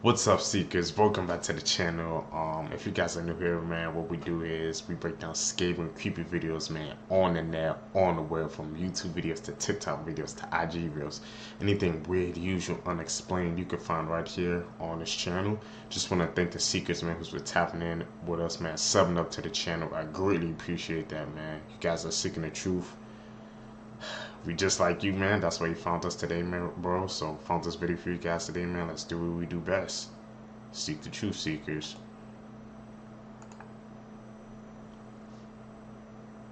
What's up, seekers? Welcome back to the channel. If you guys are new here, man, what we do is we break down scary and creepy videos, man, on the net, on the web, from YouTube videos to TikTok videos to IG videos. Anything weird, usual, unexplained, you can find right here on this channel. Just want to thank the seekers, man, who's been tapping in with us, man, subbing up to the channel. I greatly appreciate that, man. You guys are seeking the truth. We just like you, man. That's why you found us today, man, bro. So found this video for you guys today, man. Let's do what we do best. Seek the truth, seekers.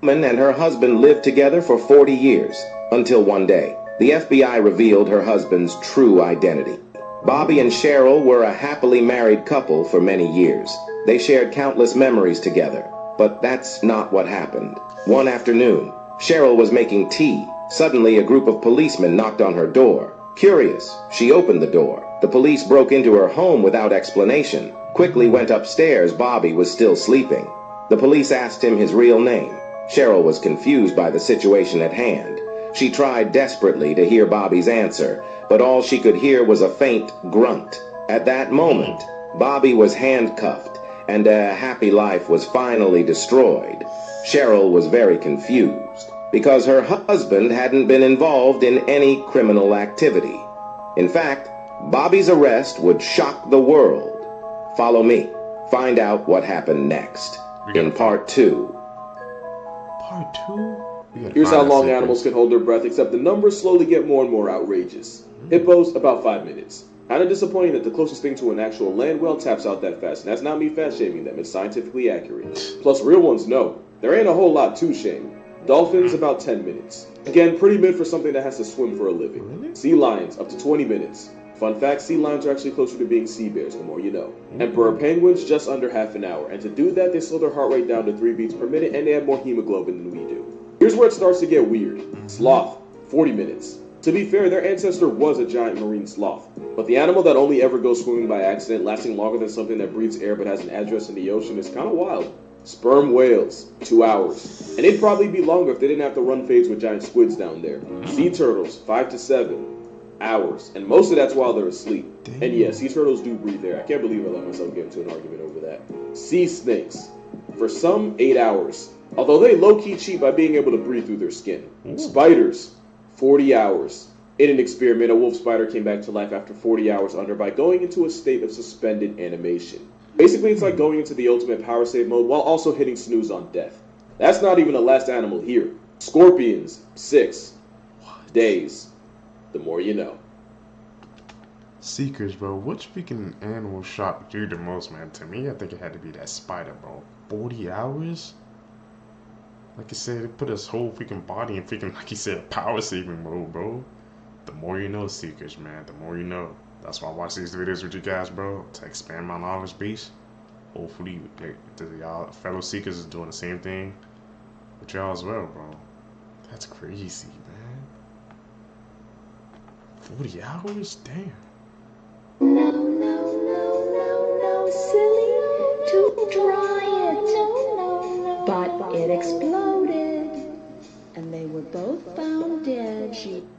Woman and her husband lived together for 40 years, until one day, the FBI revealed her husband's true identity. Bobby and Cheryl were a happily married couple for many years. They shared countless memories together, but that's not what happened. One afternoon, Cheryl was making tea. Suddenly, a group of policemen knocked on her door. Curious, she opened the door. The police broke into her home without explanation. Quickly went upstairs. Bobby was still sleeping. The police asked him his real name. Cheryl was confused by the situation at hand. She tried desperately to hear Bobby's answer, but all she could hear was a faint grunt. At that moment, Bobby was handcuffed, and a happy life was finally destroyed. Cheryl was very confused, because her husband hadn't been involved in any criminal activity. In fact, Bobby's arrest would shock the world. Follow me. Find out what happened next in part 2. Part 2? Here's how long animals can hold their breath, except the numbers slowly get more and more outrageous. Hippos, about 5 minutes. Kinda disappointing that the closest thing to an actual land whale taps out that fast, and that's not me fat-shaming them, it's scientifically accurate. Plus, real ones know. There ain't a whole lot to shame. Dolphins, about 10 minutes. Again, pretty mid for something that has to swim for a living. Sea lions, up to 20 minutes. Fun fact, sea lions are actually closer to being sea bears, the more you know. Emperor penguins, just under half an hour. And to do that, they slow their heart rate down to 3 beats per minute, and they have more hemoglobin than we do. Here's where it starts to get weird. Sloth, 40 minutes. To be fair, their ancestor was a giant marine sloth. But the animal that only ever goes swimming by accident, lasting longer than something that breathes air but has an address in the ocean, is kinda wild. Sperm whales, 2 hours. And it'd probably be longer if they didn't have to run fades with giant squids down there. Sea turtles, 5 to 7 hours. And most of that's while they're asleep. And yeah, sea turtles do breathe air. I can't believe I let myself get into an argument over that. Sea snakes, for some, 8 hours. Although they low-key cheat by being able to breathe through their skin. Spiders, 40 hours. In an experiment, a wolf spider came back to life after 40 hours under by going into a state of suspended animation. Basically, it's like going into the ultimate power save mode while also hitting snooze on death. That's not even the last animal here. Scorpions, 6 days. The more you know. Seekers, bro, which freaking animal shocked you the most, man? To me, I think it had to be that spider, bro. 40 hours? Like I said, it put his whole freaking body in freaking, like you said, power saving mode, bro. The more you know, seekers, man. The more you know. That's why I watch these videos with you guys, bro, to expand my knowledge base. Hopefully, y'all fellow seekers is doing the same thing with y'all as well, bro. That's crazy, man. 40 hours? Damn. No, no, no, no, no, silly, to dry it. But it exploded, and they were both found dead.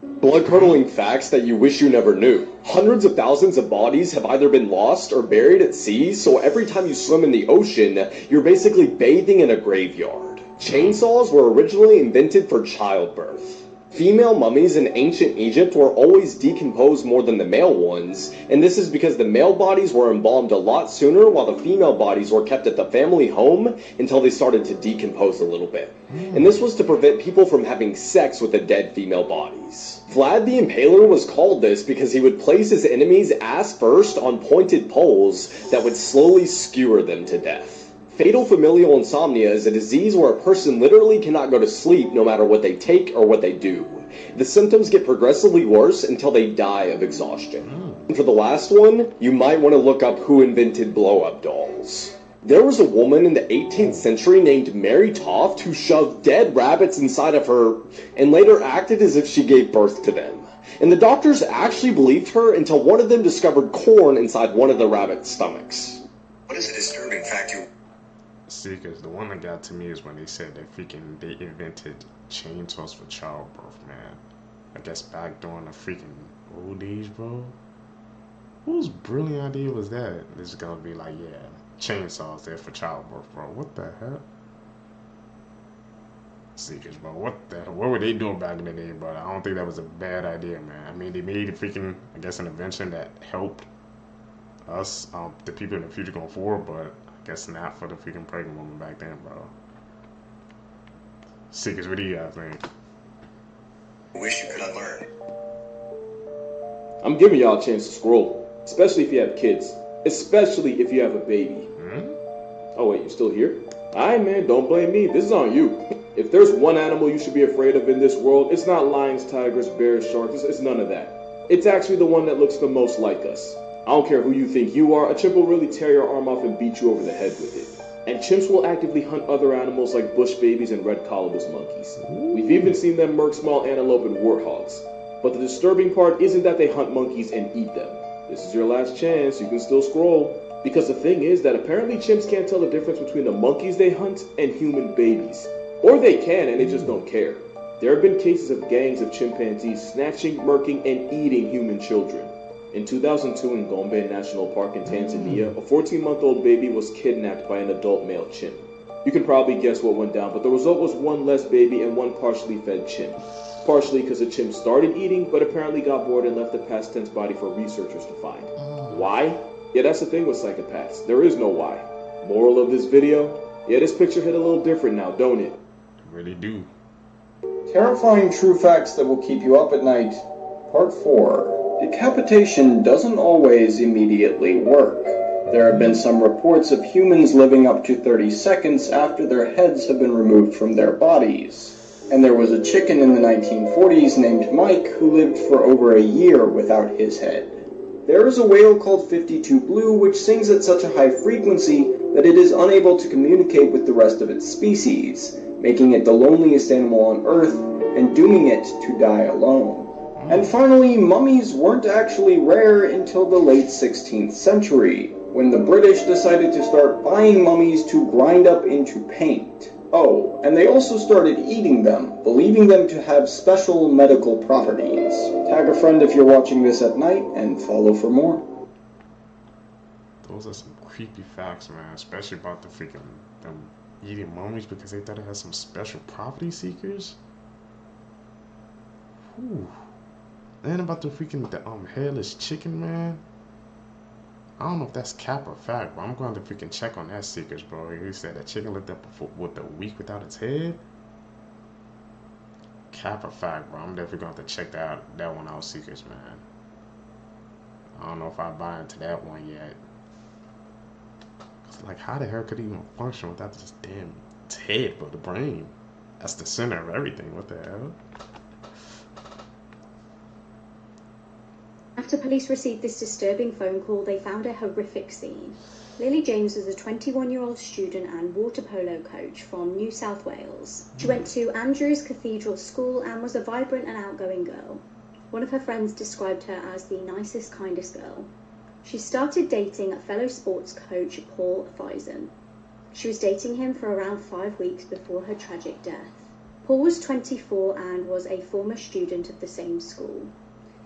Blood-curdling facts that you wish you never knew. Hundreds of thousands of bodies have either been lost or buried at sea, so every time you swim in the ocean, you're basically bathing in a graveyard. Chainsaws were originally invented for childbirth. Female mummies in ancient Egypt were always decomposed more than the male ones, and this is because the male bodies were embalmed a lot sooner while the female bodies were kept at the family home until they started to decompose a little bit. And this was to prevent people from having sex with the dead female bodies. Vlad the Impaler was called this because he would place his enemies ass first on pointed poles that would slowly skewer them to death. Fatal familial insomnia is a disease where a person literally cannot go to sleep no matter what they take or what they do. The symptoms get progressively worse until they die of exhaustion. And for the last one, you might want to look up who invented blow-up dolls. There was a woman in the 18th century named Mary Toft who shoved dead rabbits inside of her and later acted as if she gave birth to them. And the doctors actually believed her until one of them discovered corn inside one of the rabbit's stomachs. What is a disturbing fact you... Seekers, the one that got to me is when they said that they invented chainsaws for childbirth, man. I guess back during the freaking old days, bro. Whose brilliant idea was that? This is gonna be like, yeah, chainsaws there for childbirth, bro. What the hell? Seekers, bro. What were they doing back in the day, bro? I don't think that was a bad idea, man. I mean, they made a freaking, I guess, an invention that helped us, the people in the future going forward, but I guess not for the freaking pregnant woman back then, bro. Seekers, what do you guys think? Wish you could unlearn. I'm giving y'all a chance to scroll, especially if you have kids, especially if you have a baby. Oh wait, you still here? Alright man, don't blame me, this is on you. If there's one animal you should be afraid of in this world, it's not lions, tigers, bears, sharks, it's none of that. It's actually the one that looks the most like us. I don't care who you think you are, a chimp will really tear your arm off and beat you over the head with it. And chimps will actively hunt other animals like bush babies and red colobus monkeys. We've even seen them murk small antelope and warthogs. But the disturbing part isn't that they hunt monkeys and eat them. This is your last chance, you can still scroll. Because the thing is that apparently chimps can't tell the difference between the monkeys they hunt and human babies. Or they can and they just don't care. There have been cases of gangs of chimpanzees snatching, murking, and eating human children. In 2002 in Gombe National Park in Tanzania, a 14-month-old baby was kidnapped by an adult male chimp. You can probably guess what went down, but the result was one less baby and one partially fed chimp. Partially because the chimp started eating, but apparently got bored and left the past tense body for researchers to find. Why? Yeah, that's the thing with psychopaths. There is no why. Moral of this video? Yeah, this picture hit a little different now, don't it? Really do. Terrifying true facts that will keep you up at night. Part 4. Decapitation doesn't always immediately work. There have been some reports of humans living up to 30 seconds after their heads have been removed from their bodies. And there was a chicken in the 1940s named Mike who lived for over a year without his head. There is a whale called 52 Blue which sings at such a high frequency that it is unable to communicate with the rest of its species, making it the loneliest animal on Earth and dooming it to die alone. And finally, mummies weren't actually rare until the late 16th century, when the British decided to start buying mummies to grind up into paint. Oh, and they also started eating them, believing them to have special medical properties. Tag a friend if you're watching this at night, and follow for more. Those are some creepy facts, man, especially about the freaking them eating mummies because they thought it had some special property seekers. Whew. And about the freaking hairless chicken, man. I don't know if that's cap or fact, but I'm going to freaking check on that seekers, bro. He said that chicken lived up with a week without its head. Cap or fact, bro. I'm definitely going to have to check that one out, seekers, man. I don't know if I buy into that one yet. Like, how the hell could it even function without this damn head, bro? The brain. That's the center of everything. What the hell? After police received this disturbing phone call, they found a horrific scene. Lily James was a 21-year-old student and water polo coach from New South Wales. She went to Andrews Cathedral School and was a vibrant and outgoing girl. One of her friends described her as the nicest, kindest girl. She started dating fellow sports coach Paul Fison. She was dating him for around 5 weeks before her tragic death. Paul was 24 and was a former student of the same school.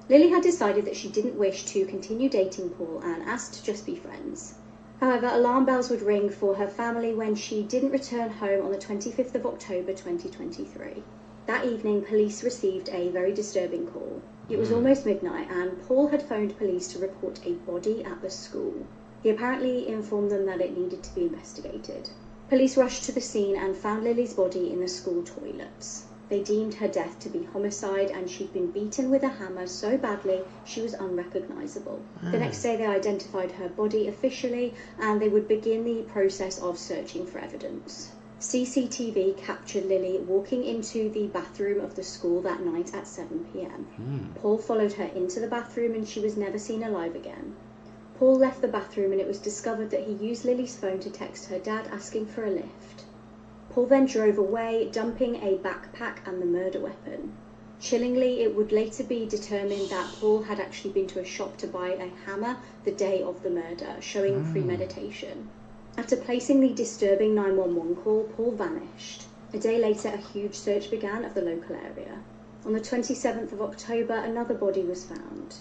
Lily had decided that she didn't wish to continue dating Paul and asked to just be friends. However, alarm bells would ring for her family when she didn't return home on the 25th of October 2023. That evening, police received a very disturbing call. It was almost midnight and Paul had phoned police to report a body at the school. He apparently informed them that it needed to be investigated. Police rushed to the scene and found Lily's body in the school toilets. They deemed her death to be homicide and she'd been beaten with a hammer so badly she was unrecognisable. The next day they identified her body officially and they would begin the process of searching for evidence. CCTV captured Lily walking into the bathroom of the school that night at 7 p.m. Paul followed her into the bathroom and she was never seen alive again. Paul left the bathroom and it was discovered that he used Lily's phone to text her dad asking for a lift. Paul then drove away, dumping a backpack and the murder weapon. Chillingly, it would later be determined that Paul had actually been to a shop to buy a hammer the day of the murder, showing premeditation. After placing the disturbing 911 call, Paul vanished. A day later, a huge search began of the local area. On the 27th of October, another body was found.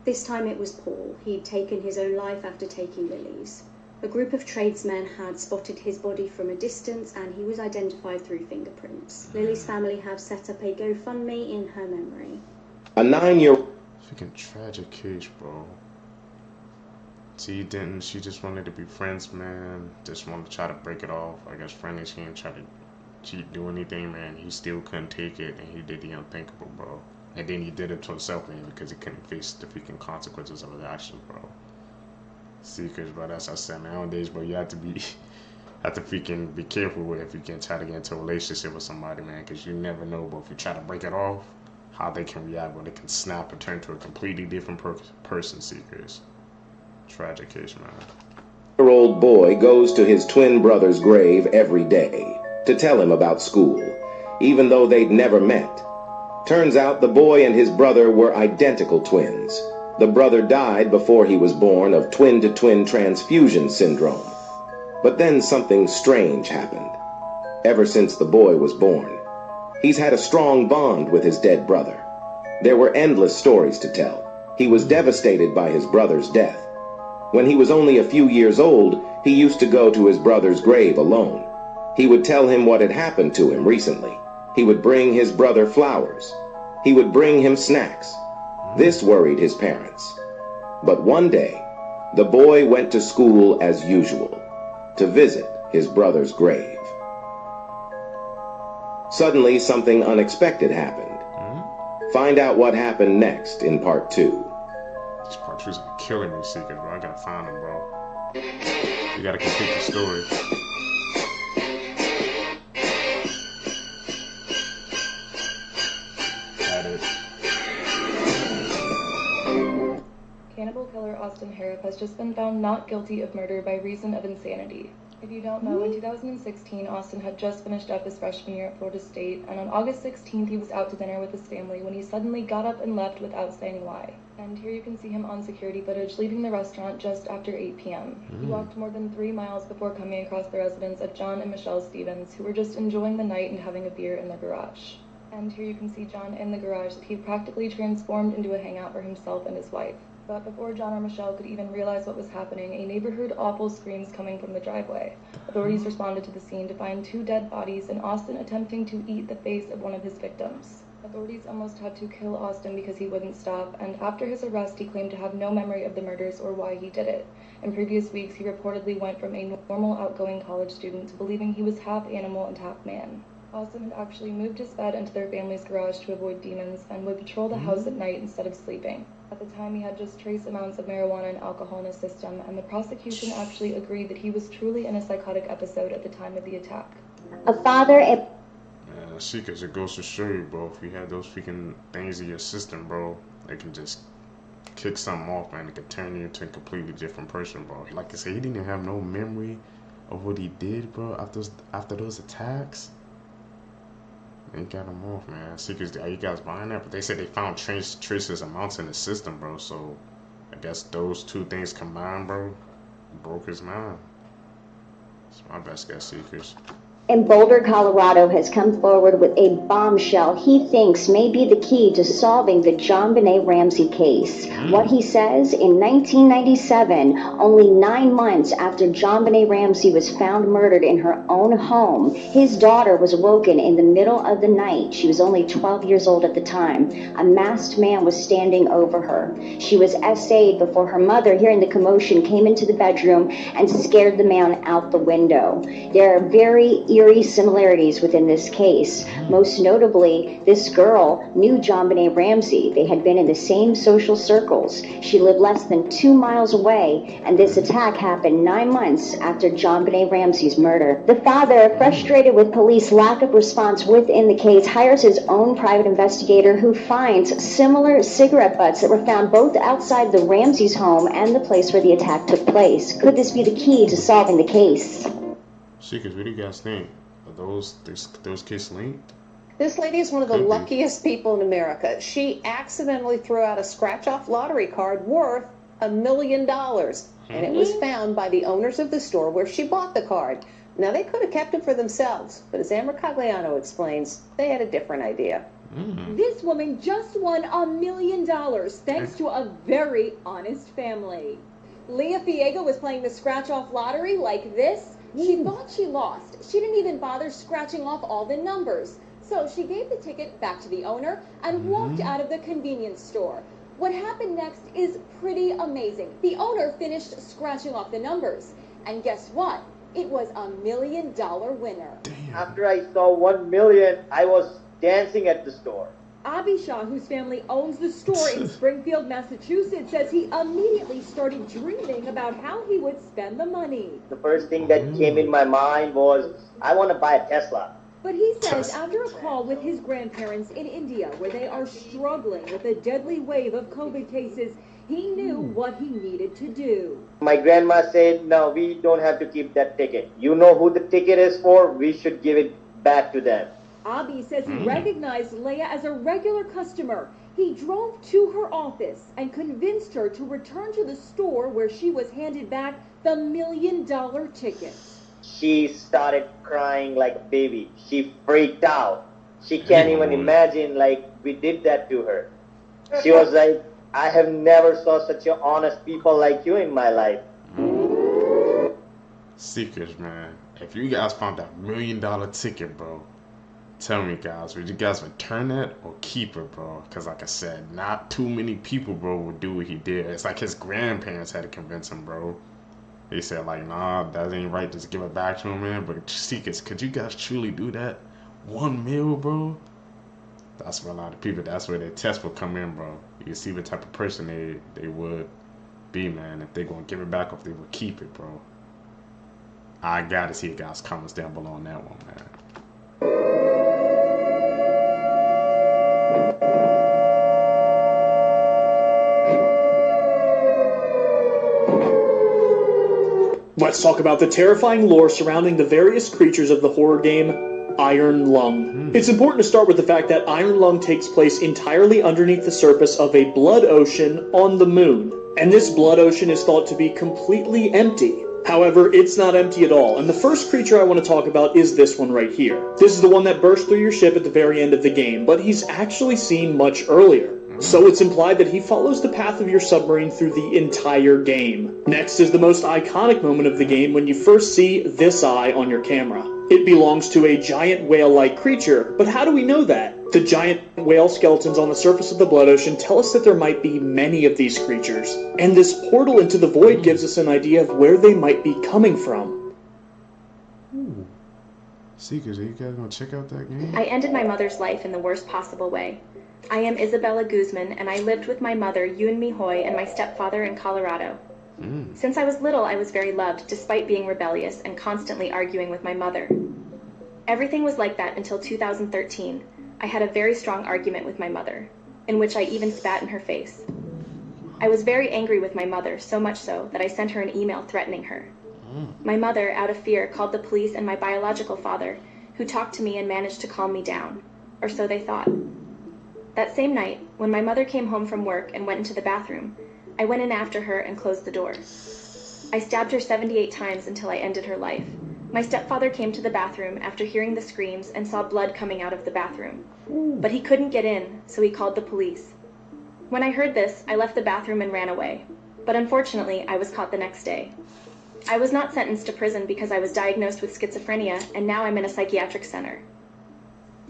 This time it was Paul. He'd taken his own life after taking Lily's. A group of tradesmen had spotted his body from a distance and he was identified through fingerprints. Lily's family have set up a GoFundMe in her memory. A 9-year-old... Freaking tragic case, bro. She just wanted to be friends, man. Just wanted to try to break it off. I guess friendly, she didn't try to do anything, man. He still couldn't take it and he did the unthinkable, bro. And then he did it to himself, man, because he couldn't face the freaking consequences of his actions, bro. Seekers, bro, that's what I said, man. Nowadays, bro, you have to freaking be careful with if you can try to get into a relationship with somebody, man, because you never know, but if you try to break it off, how they can react, when they can snap and turn to a completely different person, Seekers. Tragic case, man. 9-year-old boy goes to his twin brother's grave every day to tell him about school, even though they'd never met. Turns out the boy and his brother were identical twins. The brother died before he was born of twin-to-twin transfusion syndrome. But then something strange happened. Ever since the boy was born, he's had a strong bond with his dead brother. There were endless stories to tell. He was devastated by his brother's death. When he was only a few years old, he used to go to his brother's grave alone. He would tell him what had happened to him recently. He would bring his brother flowers. He would bring him snacks. This worried his parents. But one day, the boy went to school as usual, to visit his brother's grave. Suddenly, something unexpected happened. Find out what happened next in part 2. This part 2 is killing me, Seekers, bro. I gotta find him, bro. You gotta complete the story. Cannibal killer Austin Harrop has just been found not guilty of murder by reason of insanity. If you don't know, in 2016, Austin had just finished up his freshman year at Florida State, and on August 16th, he was out to dinner with his family when he suddenly got up and left without saying why. And here you can see him on security footage leaving the restaurant just after 8 p.m. He walked more than 3 miles before coming across the residence of John and Michelle Stevens, who were just enjoying the night and having a beer in their garage. And here you can see John in the garage that he practically transformed into a hangout for himself and his wife. But before John or Michelle could even realize what was happening, a neighbor heard awful screams coming from the driveway. Authorities responded to the scene to find 2 dead bodies and Austin attempting to eat the face of one of his victims. Authorities almost had to kill Austin because he wouldn't stop, and after his arrest he claimed to have no memory of the murders or why he did it. In previous weeks he reportedly went from a normal outgoing college student to believing he was half animal and half man. Austin had actually moved his bed into their family's garage to avoid demons and would patrol the house at night instead of sleeping. At the time, he had just trace amounts of marijuana and alcohol in his system, and the prosecution actually agreed that he was truly in a psychotic episode at the time of the attack. Man, Seekers, it goes to show you, bro, if you have those freaking things in your system, bro, they can just kick something off, man. It can turn you into a completely different person, bro. Like I said, he didn't have no memory of what he did, bro, after those attacks. They got him off, man. Seekers, are you guys buying that? But they said they found traces amounts in the system, bro. So I guess those 2 things combined, bro, broke his mind. It's my best guess, Seekers. In Boulder, Colorado, has come forward with a bombshell he thinks may be the key to solving the JonBenét Ramsey case. What he says, in 1997, only 9 months after JonBenét Ramsey was found murdered in her own home, his daughter was woken in the middle of the night. She was only 12 years old at the time. A masked man was standing over her. She was essayed before her mother, hearing the commotion, came into the bedroom and scared the man out the window. There are very eerie similarities within this case. Most notably, this girl knew JonBenét Ramsey. They had been in the same social circles. She lived less than 2 miles away, and this attack happened 9 months after JonBenét Ramsey's murder. The father, frustrated with police lack of response within the case, hires his own private investigator who finds similar cigarette butts that were found both outside the Ramsey's home and the place where the attack took place. Could this be the key to solving the case? Seekers, what do you guys think? Are those cases linked? This lady is one of the luckiest people in America. She accidentally threw out a scratch-off lottery card worth $1 million, and it was found by the owners of the store where she bought the card. Now, they could have kept it for themselves, but as Amber Cagliano explains, they had a different idea. This woman just won $1 million thanks to a very honest family. Leah Fiega was playing the scratch-off lottery like this. She thought she lost. She didn't even bother scratching off all the numbers. So she gave the ticket back to the owner and walked out of the convenience store. What happened next is pretty amazing. The owner finished scratching off the numbers. And guess what? It was $1 million winner. After I saw 1 million, I was dancing at the store. Abishah, whose family owns the store in Springfield, Massachusetts, says he immediately started dreaming about how he would spend the money. The first thing that came in my mind was, I want to buy a Tesla. But he says after a call with his grandparents in India, where they are struggling with a deadly wave of COVID cases, he knew what he needed to do. My grandma said, no, we don't have to keep that ticket. You know who the ticket is for? We should give it back to them. Abi says he recognized Leah as a regular customer. He drove to her office and convinced her to return to the store where she was handed back the $1 million ticket. She started crying like a baby. She freaked out. She can't even imagine like we did that to her. She was like, I have never saw such a honest people like you in my life. Secrets, man. If you guys found that $1 million ticket, bro, tell me, guys, would you guys return it or keep it, bro? Because like I said, not too many people, bro, would do what he did. It's like his grandparents had to convince him, bro. They said like, nah, that ain't right, just give it back to him, man. But Secrets, could you guys truly do that? 1 mil, bro? That's where a lot of people, that's where their test will come in, bro. You see what type of person they would be, man, if they're going to give it back or if they would keep it, bro. I got to see you guys' comments down below on that one, man. Let's talk about the terrifying lore surrounding the various creatures of the horror game Iron Lung. It's important to start with the fact that Iron Lung takes place entirely underneath the surface of a blood ocean on the moon. And this blood ocean is thought to be completely empty. However, it's not empty at all, and the first creature I want to talk about is this one right here. This is the one that burst through your ship at the very end of the game, but he's actually seen much earlier. So it's implied that he follows the path of your submarine through the entire game. Next is the most iconic moment of the game when you first see this eye on your camera. It belongs to a giant whale-like creature, but how do we know that? The giant whale skeletons on the surface of the blood ocean tell us that there might be many of these creatures, and this portal into the void gives us an idea of where they might be coming from. Ooh. Seekers, are you guys gonna check out that game? I ended my mother's life in the worst possible way. I am Isabella Guzman, and I lived with my mother, Yun Mihoy, and my stepfather in Colorado. Since I was little, I was very loved, despite being rebellious and constantly arguing with my mother. Everything was like that until 2013. I had a very strong argument with my mother, in which I even spat in her face. I was very angry with my mother, so much so that I sent her an email threatening her. My mother, out of fear, called the police and my biological father, who talked to me and managed to calm me down, or so they thought. That same night, when my mother came home from work and went into the bathroom, I went in after her and closed the door. I stabbed her 78 times until I ended her life. My stepfather came to the bathroom after hearing the screams and saw blood coming out of the bathroom. But he couldn't get in, so he called the police. When I heard this, I left the bathroom and ran away. But unfortunately, I was caught the next day. I was not sentenced to prison because I was diagnosed with schizophrenia, and now I'm in a psychiatric center.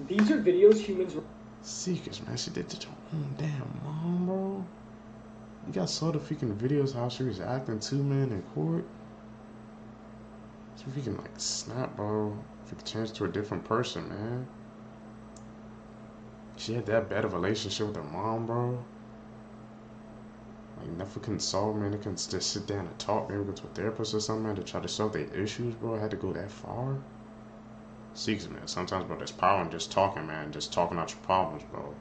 These are videos humans... Seekers, man, she did to her own damn mom, bro. You guys saw the freaking videos how she was acting too, man, in court. She freaking like snap, bro. Freaking changed to a different person, man. She had that bad of a relationship with her mom, bro. Like never couldn't solve, man. They couldn't just sit down and talk, maybe go to a therapist or something, man, to try to solve their issues, bro. I had to go that far. Seeks, man. Sometimes, bro, there's power in just talking, man. Just talking out your problems, bro.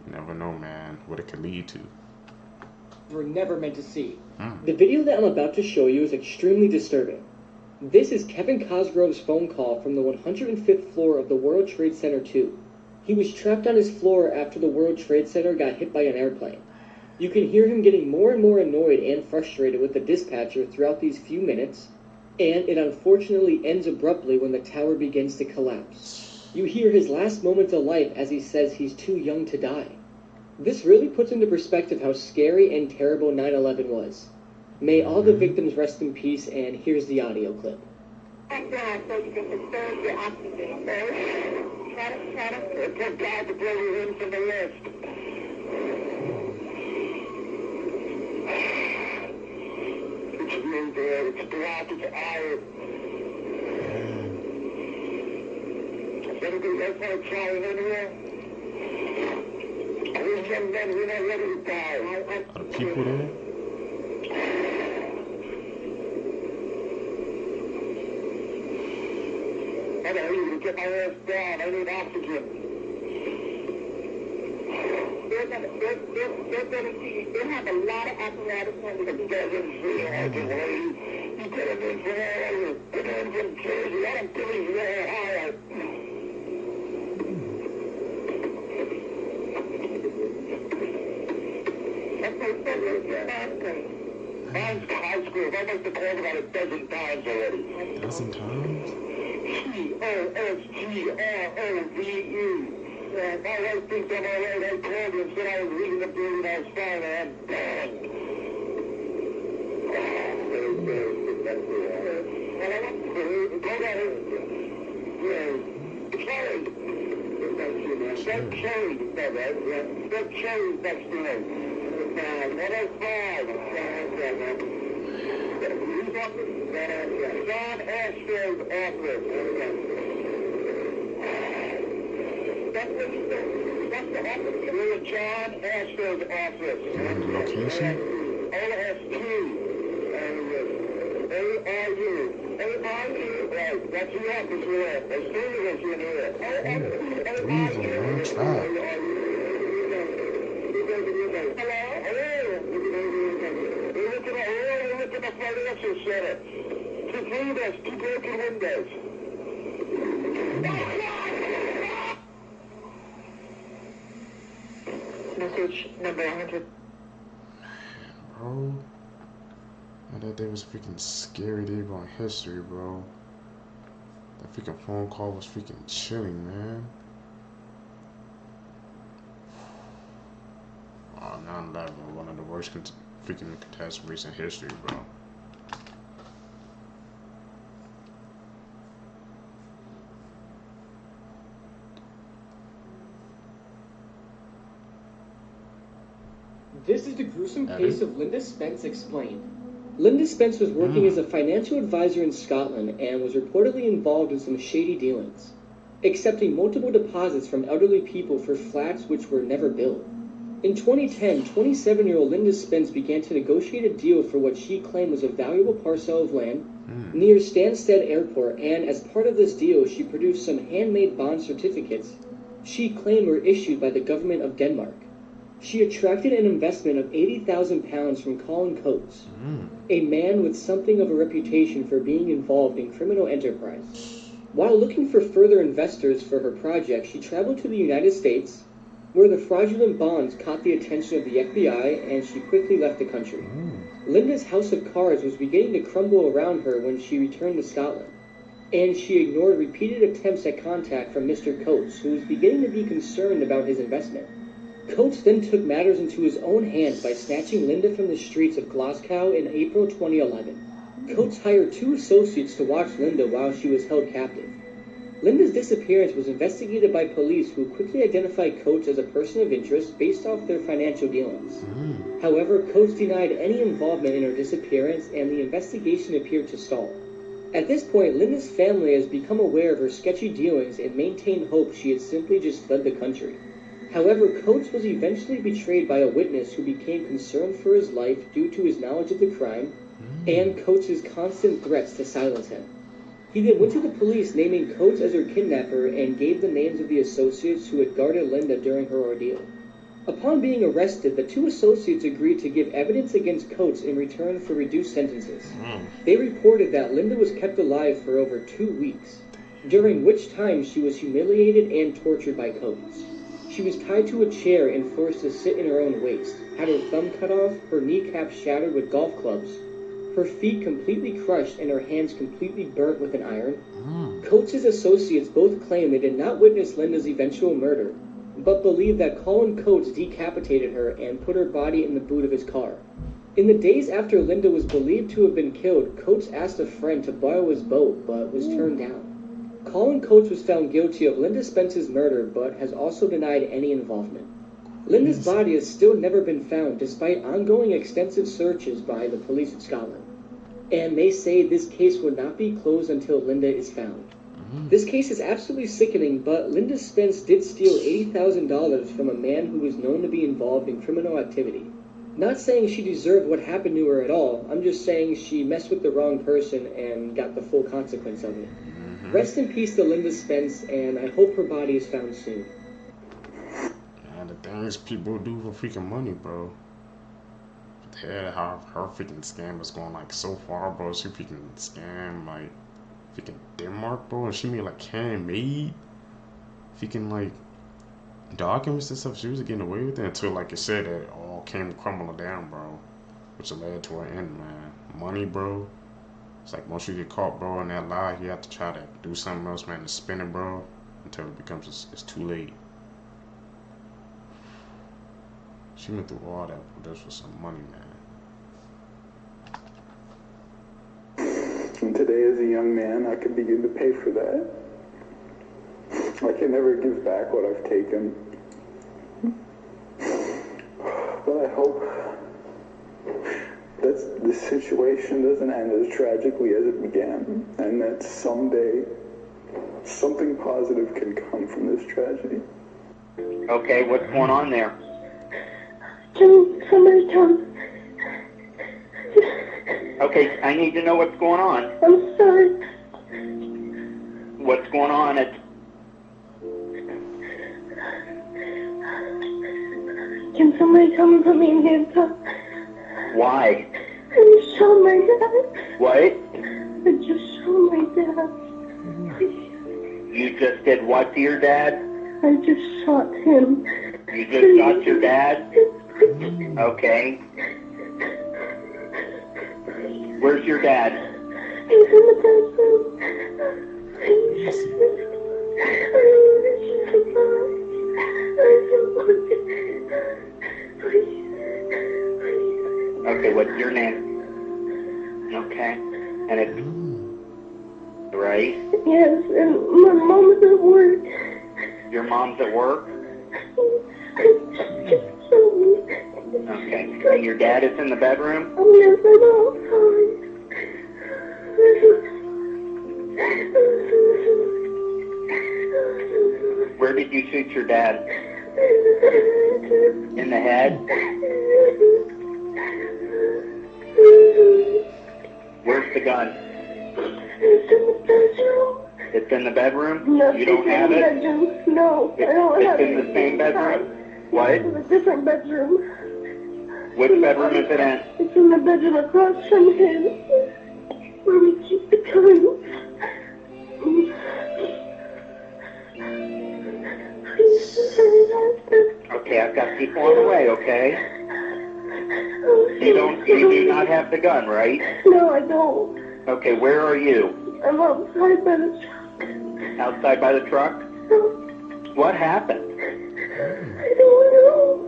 You never know, man, what it could lead to. Were never meant to see. The video that I'm about to show you is extremely disturbing. This is Kevin Cosgrove's phone call from the 105th floor of the World Trade Center 2. He was trapped on his floor after the World Trade Center got hit by an airplane. You can hear him getting more and more annoyed and frustrated with the dispatcher throughout these few minutes, and it unfortunately ends abruptly when the tower begins to collapse. You hear his last moments of life as he says he's too young to die. This really puts into perspective how scary and terrible 9/11 was. May all the victims rest in peace, and here's the audio clip. Thank God, so you can conserve your oxygen, okay? Try to put God to blow you in from the list. It's really there, it's black, it's iron. Anybody else want to try it in here? These young men, we're not ready to die. Are the people there? I don't need to get my ass down. I need oxygen. They'll have a lot of apparatus on the doesn't feel like it, lady. You could have been from all over. Could have been from Jersey. I don't believe you're Ohio. That's my favorite. Mine's Cosgrove. I must have called about a dozen times already. A dozen times? Cosgrove. Yeah, my wife thinks I'm all right. I called her and said I was leaving the building. I was fine, and bang. And I went to go down here. Cherry. That cherry, that cherry next to him. 105. John Astro's office. That's what he said. That's the office. We're at John Astro's office. Location? OST. A-R-U. A-R-U. Right. That's the office we're at. As soon as it's in here. A-R-U. We're looking at the financial center. To feed us 2 broken windows. Message number 100. Bro. Man, that day was a freaking scary day on history, bro. That freaking phone call was freaking chilling, man. Oh, 9/11, one of the worst freaking catastrophes in history, bro. This is the gruesome case of Linda Spence explained. Linda Spence was working as a financial advisor in Scotland and was reportedly involved in some shady dealings, accepting multiple deposits from elderly people for flats which were never built. In 2010, 27-year-old Linda Spence began to negotiate a deal for what she claimed was a valuable parcel of land near Stansted Airport, and as part of this deal, she produced some handmade bond certificates she claimed were issued by the government of Denmark. She attracted an investment of £80,000 from Colin Coates, a man with something of a reputation for being involved in criminal enterprise. While looking for further investors for her project, she traveled to the United States, where the fraudulent bonds caught the attention of the FBI, and she quickly left the country. Linda's house of cards was beginning to crumble around her when she returned to Scotland, and she ignored repeated attempts at contact from Mr. Coates, who was beginning to be concerned about his investment. Coates then took matters into his own hands by snatching Linda from the streets of Glasgow in April 2011. Coates hired 2 associates to watch Linda while she was held captive. Linda's disappearance was investigated by police, who quickly identified Coates as a person of interest based off their financial dealings. However, Coates denied any involvement in her disappearance, and the investigation appeared to stall. At this point, Linda's family has become aware of her sketchy dealings and maintained hope she had simply just fled the country. However, Coates was eventually betrayed by a witness who became concerned for his life due to his knowledge of the crime and Coates' constant threats to silence him. He then went to the police, naming Coates as her kidnapper, and gave the names of the associates who had guarded Linda during her ordeal. Upon being arrested, the 2 associates agreed to give evidence against Coates in return for reduced sentences. They reported that Linda was kept alive for over 2 weeks, during which time she was humiliated and tortured by Coates. She was tied to a chair and forced to sit in her own waste, had her thumb cut off, her kneecaps shattered with golf clubs, her feet completely crushed, and her hands completely burnt with an iron. Coates' associates both claim they did not witness Linda's eventual murder, but believe that Colin Coates decapitated her and put her body in the boot of his car. In the days after Linda was believed to have been killed, Coates asked a friend to borrow his boat, but was turned down. Colin Coates was found guilty of Linda Spence's murder, but has also denied any involvement. Linda's body has still never been found, despite ongoing extensive searches by the police of Scotland. And they say this case will not be closed until Linda is found. This case is absolutely sickening, but Linda Spence did steal $80,000 from a man who was known to be involved in criminal activity. Not saying she deserved what happened to her at all, I'm just saying she messed with the wrong person and got the full consequence of it. Rest in peace to Linda Spence, and I hope her body is found soon. Man, the things people do for freaking money, bro. Yeah, how her freaking scam was going like so far, bro. She freaking scam like freaking Denmark, bro, and she made like handmade freaking like documents and stuff. She was getting away with it until, like you said, it all came crumbling down, bro, which led to her end, man. Money, bro. It's like once you get caught, bro, in that lie, you have to try to do something else, man, to spin it, bro, until it becomes it's too late. She went through all that, bro, just for some money, man. And today, as a young man, I can begin to pay for that. I can never give back what I've taken. But I hope that this situation doesn't end as tragically as it began, and that someday something positive can come from this tragedy. Okay, what's going on there? Can somebody tell me? Okay, I need to know what's going on. I'm sorry. What's going on? Can somebody come and put me in handcuffs? Why? I just shot my dad. What? I just shot my dad. You just did what to your dad? I just shot him. You just shot your dad? Okay. Where's your dad? He's in the bedroom. Okay, what's your name? Okay. And it's right? Yes, and my mom's at work. Your mom's at work? Okay. And your dad is in the bedroom? Yes, I know. Where did you shoot your dad? In the head? Where's the gun? It's in the bedroom. It's in the bedroom? No, you don't have it? Bedroom. No, I don't have it. It's in the same bedroom? What? It's in a different bedroom. Which bedroom is it in? It's in the bedroom across from his, where we keep the gun. Okay, I've got people on the way, okay? You do not have the gun, right? No, I don't. Okay, where are you? I'm outside by the truck. Outside by the truck? What happened? I don't know.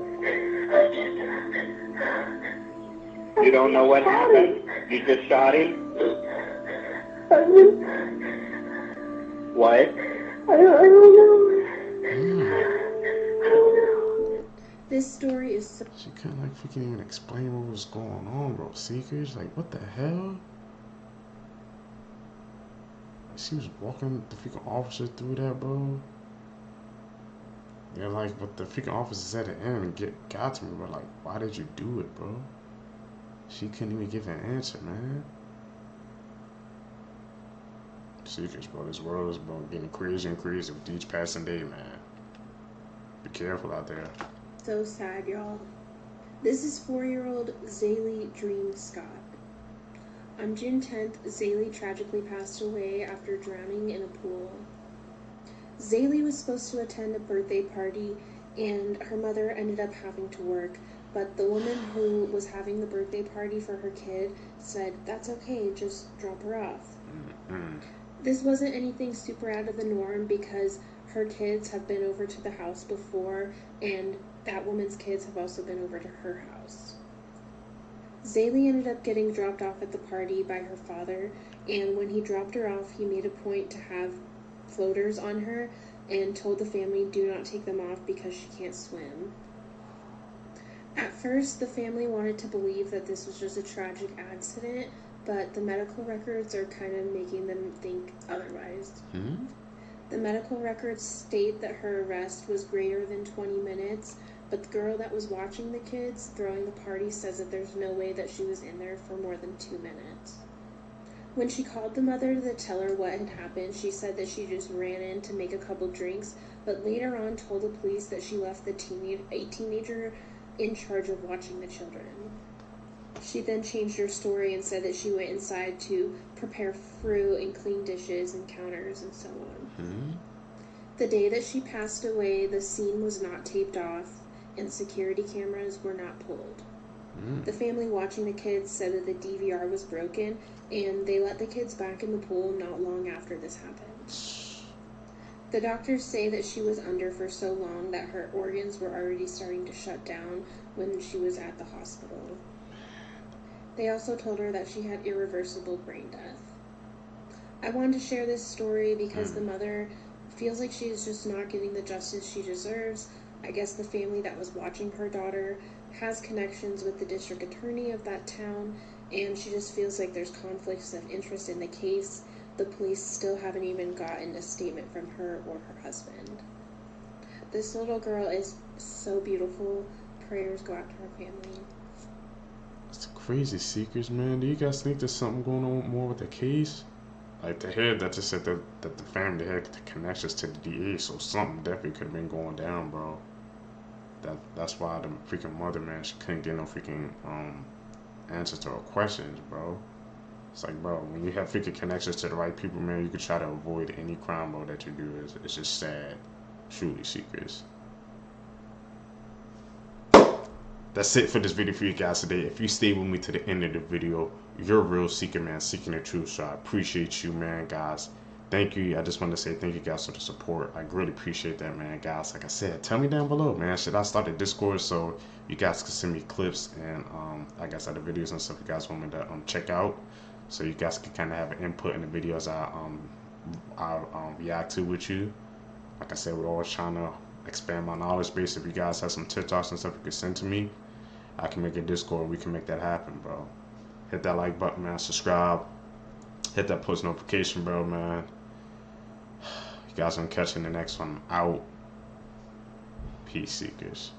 You don't know what happened? You just shot him? What? I don't know. I don't know. This story is... She couldn't like freaking even explain what was going on, bro. Secrets? Like, what the hell? She was walking the freaking officer through that, bro. Yeah, like, but the freaking officers at the end got to me, but like, why did you do it, bro? She couldn't even give an answer, man. Secrets, bro. This world is, bro, getting crazier and crazier with each passing day, man. Be careful out there. So sad, y'all. This is 4-year-old Zy'Dream Scott. On June 10th, Zy'Dream tragically passed away after drowning in a pool. Zy'Dream was supposed to attend a birthday party, and her mother ended up having to work, but the woman who was having the birthday party for her kid said, "That's okay, just drop her off." This wasn't anything super out of the norm because her kids have been over to the house before, and that woman's kids have also been over to her house. Zy'Dream ended up getting dropped off at the party by her father, and when he dropped her off, he made a point to have floaters on her and told the family do not take them off because she can't swim. At first, the family wanted to believe that this was just a tragic accident, but the medical records are kind of making them think otherwise. The medical records state that her arrest was greater than 20 minutes, but the girl that was watching the kids throwing the party says that there's no way that she was in there for more than 2 minutes. When she called the mother to tell her what had happened, she said that she just ran in to make a couple drinks, but later on told the police that she left a teenager in charge of watching the children. She then changed her story and said that she went inside to prepare fruit and clean dishes and counters and so on. The day that she passed away, the scene was not taped off and security cameras were not pulled. The family watching the kids said that the DVR was broken, and they let the kids back in the pool not long after this happened. The doctors say that she was under for so long that her organs were already starting to shut down when she was at the hospital. They also told her that she had irreversible brain death. I wanted to share this story because the mother feels like she is just not getting the justice she deserves. I guess the family that was watching her daughter has connections with the district attorney of that town, and she just feels like there's conflicts of interest in the case. The police still haven't even gotten a statement from her or her husband. This little girl is so beautiful. Prayers go out to her family. It's crazy, Seekers, man. Do you guys think there's something going on more with the case? Like, the head that just said that the family had the connections to the DA, so something definitely could have been going down, bro. That's why the freaking mother, man, she couldn't get no freaking answers to her questions, bro. It's like, bro, when you have freaking connections to the right people, man, you could try to avoid any crime, bro, that you do. It's just sad. Truly, Seekers. That's it for this video for you guys today. If you stay with me to the end of the video, you're a real seeker, man, seeking the truth. So I appreciate you, man, guys. Thank you. I just want to say thank you guys for the support. I really appreciate that, man, guys. Like I said, tell me down below, man. Should I start a Discord so you guys can send me clips and like I said, the videos and stuff you guys want me to check out, so you guys can kind of have an input in the videos I react to with you. Like I said, we're always trying to expand my knowledge base. If you guys have some TikToks and stuff you can send to me, I can make a Discord. We can make that happen, bro. Hit that like button, man. Subscribe. Hit that post notification bell, man. You guys gonna catch you in the next one. I'm out. Peace, Seekers.